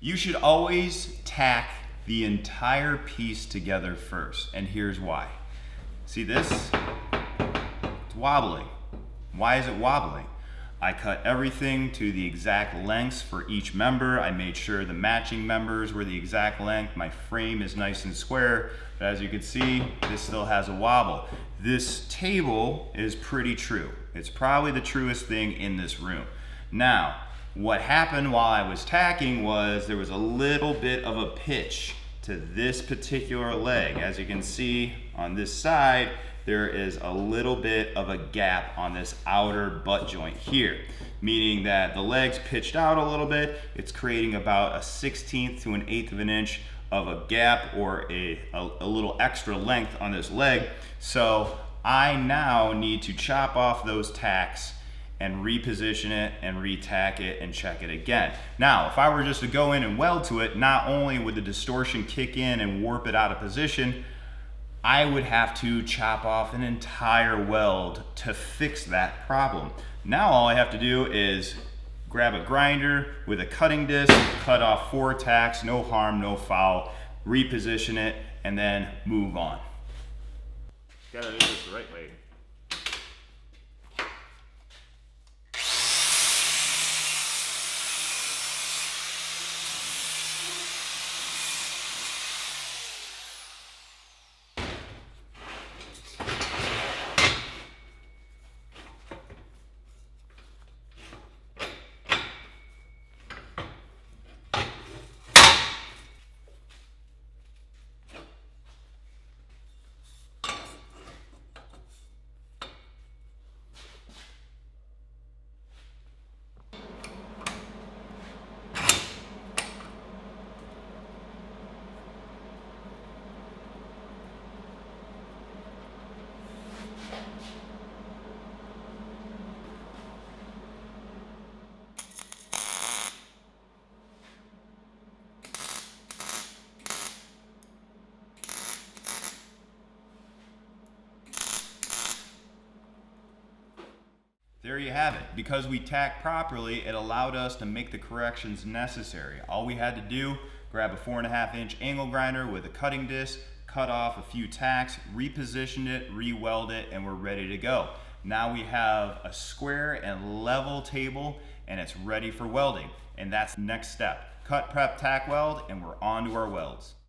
You should always tack the entire piece together first, and here's why. See this? It's wobbling. Why is it wobbling? I cut everything to the exact lengths for each member. I made sure the matching members were the exact length. My frame is nice and square, but as you can see, this still has a wobble. This table is pretty true. It's probably the truest thing in this room. Now, what happened while I was tacking was there was a little bit of a pitch to this particular leg. As you can see on this side, there is a little bit of a gap on this outer butt joint here, meaning that the leg's pitched out a little bit. It's creating about a 1/16 to an 1/8 of an inch of a gap, or a little extra length on this leg. So I now need to chop off those tacks and reposition it and retack it and check it again. Now, if I were just to go in and weld to it, not only would the distortion kick in and warp it out of position, I would have to chop off an entire weld to fix that problem. Now all I have to do is grab a grinder with a cutting disc, cut off 4 tacks, no harm, no foul, reposition it, and then move on. Gotta do this the right way. There you have it. Because we tacked properly, it allowed us to make the corrections necessary. All we had to do, grab a 4.5 inch angle grinder with a cutting disc, cut off a few tacks, reposition it, re-weld it, and we're ready to go. Now we have a square and level table, and it's ready for welding. And that's the next step. Cut, prep, tack, weld, and we're on to our welds.